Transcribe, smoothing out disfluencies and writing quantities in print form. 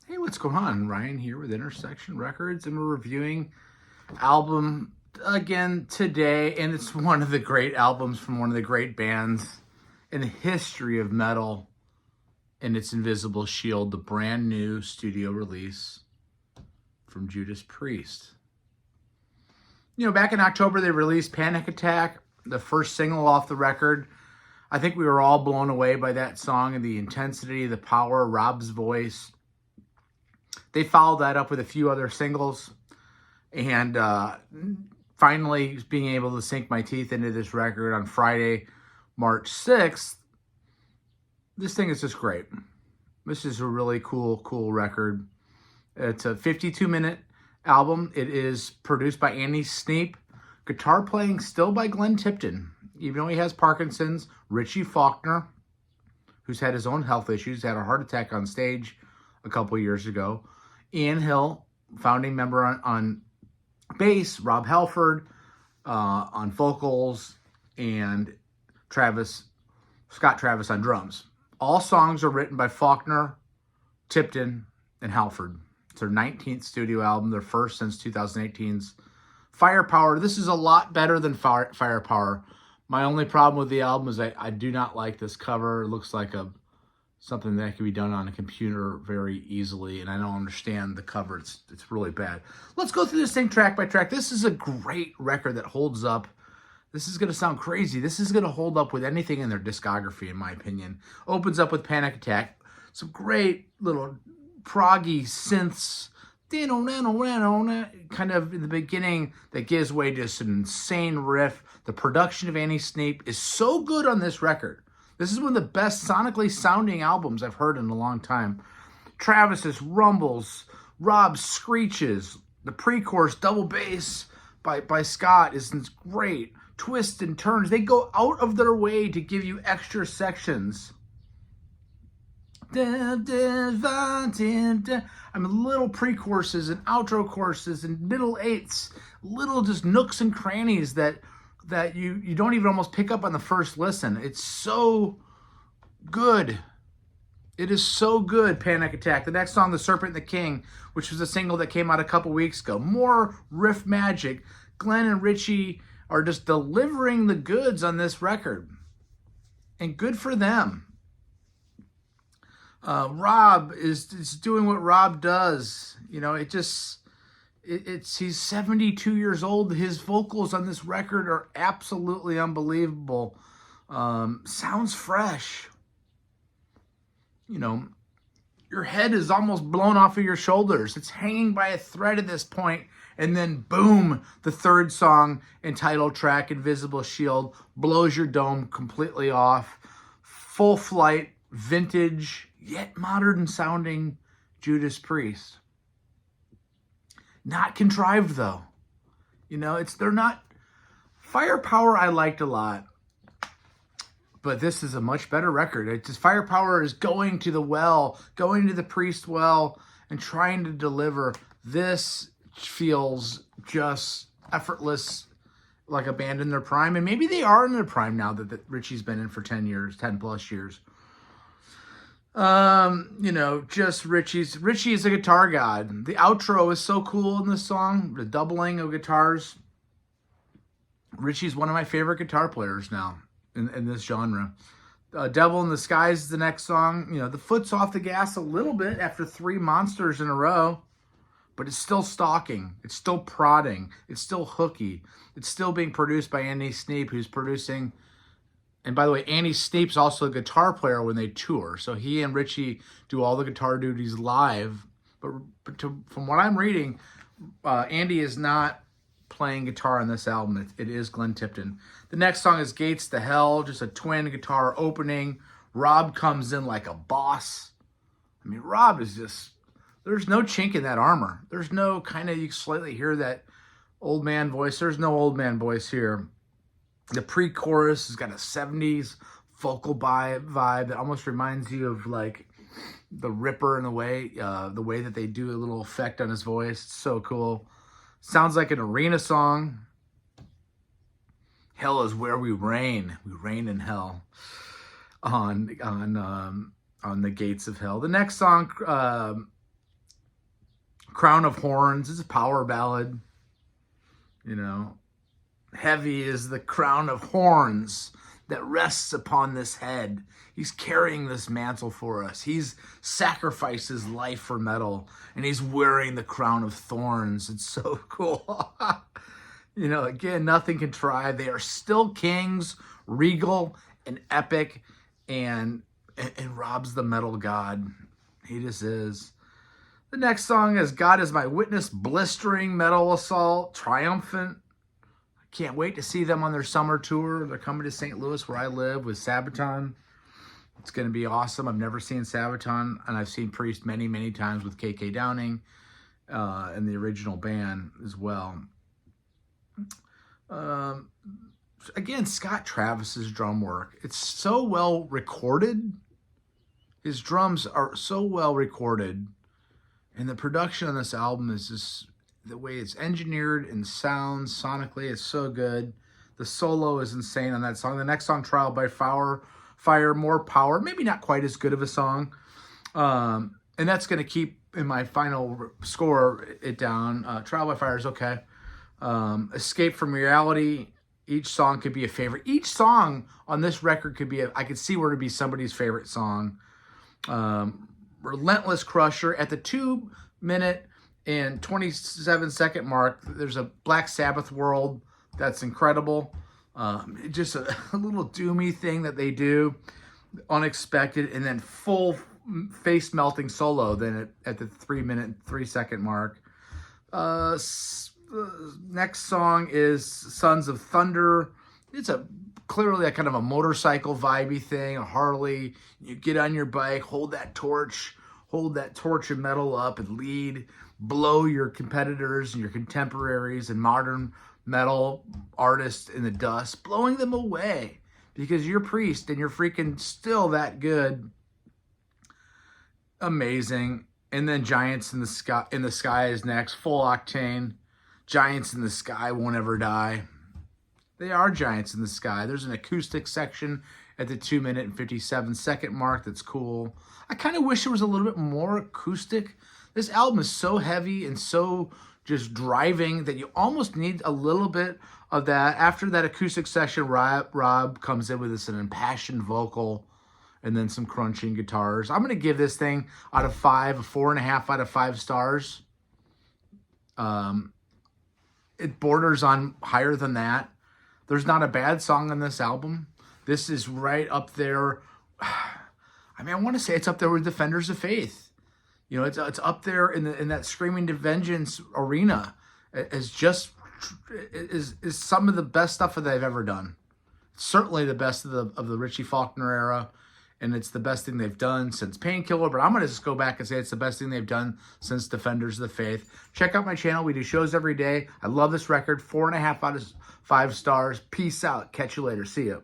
Hey, what's going on? Ryan here with Intersection Records, and we're reviewing album again today, and it's one of the great albums from one of the great bands in the history of metal, and it's Invincible Shield, the brand new studio release from Judas Priest. Back in October, they released Panic Attack, the first single off the record. I think we were all blown away by that song and the intensity, the power, Rob's voice. They followed that up with a few other singles, and finally being able to sink my teeth into this record on Friday, March 6th. This thing is just great. This is a really cool record. It's a 52-minute album. It is produced by Andy Sneap. Guitar playing still by Glenn Tipton, even though he has Parkinson's. Richie Faulkner, who's had his own health issues, had a heart attack on stage a couple years ago. Ian Hill, founding member on bass, Rob Halford on vocals, and Scott Travis on drums. All songs are written by Faulkner, Tipton, and Halford. It's their 19th studio album, their first since 2018's Firepower. This is a lot better than Firepower. My only problem with the album is I do not like this cover. It looks like something that can be done on a computer very easily, and I don't understand the cover. It's really bad. Let's go through this thing track by track. This is a great record that holds up. This is going to sound crazy. This is going to hold up with anything in their discography, in my opinion. Opens up with Panic Attack. Some great little proggy synths, kind of in the beginning, that gives way to some insane riff. The production of Andy Sneap is so good on this record. This is one of the best sonically sounding albums I've heard in a long time. Travis's rumbles, Rob's screeches, the pre-chorus double bass by Scott is great. Twists and turns. They go out of their way to give you extra sections. I mean, little pre-choruses and outro choruses and middle eighths, little just nooks and crannies that you don't even almost pick up on the first listen. It's so good. It is so good, Panic Attack. The next song, The Serpent and the King, which was a single that came out a couple weeks ago. More riff magic. Glenn and Richie are just delivering the goods on this record. And good for them. Rob is doing what Rob does. He's 72 years old. His vocals on this record are absolutely unbelievable. Sounds fresh. Your head is almost blown off of your shoulders. It's hanging by a thread at this point. And then boom, the third song and title track, Invincible Shield, blows your dome completely off. Full flight, vintage, yet modern sounding Judas Priest. Not contrived though. They're not. Firepower I liked a lot, but this is a much better record. It's just Firepower is going to the Priest well, and trying to deliver. This feels just effortless, like a band in their prime, and maybe they are in their prime now that Richie's been in for 10 plus years. Just Richie is a guitar god. The outro is so cool in this song. The doubling of guitars. Richie's one of my favorite guitar players now in this genre. Devil in the Skies is the next song. The foot's off the gas a little bit after 3 monsters in a row, but it's still stalking. It's still prodding. It's still hooky. It's still being produced by Andy Sneap, who's producing. And by the way, Andy Sneap's also a guitar player when they tour. So he and Richie do all the guitar duties live. But from what I'm reading, Andy is not playing guitar on this album. It is Glenn Tipton. The next song is Gates to Hell, just a twin guitar opening. Rob comes in like a boss. I mean, Rob is just, there's no chink in that armor. There's no you slightly hear that old man voice. There's no old man voice here. The pre-chorus has got a 70s vocal vibe that almost reminds you of like the Ripper in the way that they do a little effect on his voice. It's so cool. Sounds like an arena song. Hell is where we reign. We reign in hell. On the gates of hell. The next song, Crown of Horns is a power ballad. You know, heavy is the crown of horns that rests upon this head. He's carrying this mantle for us. He's sacrificed his life for metal, and he's wearing the crown of thorns. It's so cool. You know, again, nothing can try. They are still kings, regal and epic, and Rob's the metal god. He just is. The next song is God Is My Witness, blistering metal assault, triumphant. Can't wait to see them on their summer tour. They're coming to St. Louis, where I live, with Sabaton. It's going to be awesome. I've never seen Sabaton, and I've seen Priest many, many times with KK Downing and the original band as well. Again, Scott Travis's drum work. It's so well recorded. His drums are so well recorded. And the production on this album is just, the way it's engineered and sounds sonically, it's so good. The solo is insane on that song. The next song, Trial by Fire, more power. Maybe not quite as good of a song. And that's going to keep, in my final score, it down. Trial by Fire is okay. Escape from Reality. Each song could be a favorite. Each song on this record could be, I could see where it'd be somebody's favorite song. Relentless Crusher. At the 2-minute and 27-second mark, there's a Black Sabbath world that's incredible. Just a little doomy thing that they do, unexpected, and then full face-melting solo then at the 3-minute and 3-second mark. The next song is Sons of Thunder. It's clearly a kind of a motorcycle vibey thing, a Harley. You get on your bike, hold that torch of metal up and lead, blow your competitors and your contemporaries and modern metal artists in the dust, blowing them away because you're Priest and you're freaking still that good. Amazing. And then Giants in the Sky is next, full octane. Giants in the Sky won't ever die. They are giants in the sky. There's an acoustic section at the 2-minute and 57-second mark that's cool. I kind of wish there was a little bit more acoustic. This album is so heavy and so just driving that you almost need a little bit of that. After that acoustic section, Rob comes in with this an impassioned vocal and then some crunching guitars. I'm going to give this thing out of 5, a 4.5 out of 5 stars. It borders on higher than that. There's not a bad song on this album. This is right up there. I mean, I want to say it's up there with Defenders of Faith. You know, it's up there in that Screaming to Vengeance arena. Is some of the best stuff that they've ever done. It's certainly the best of the Richie Faulkner era, and it's the best thing they've done since Painkiller. But I'm gonna just go back and say it's the best thing they've done since Defenders of the Faith. Check out my channel. We do shows every day. I love this record. 4.5 out of 5 stars. Peace out. Catch you later. See ya.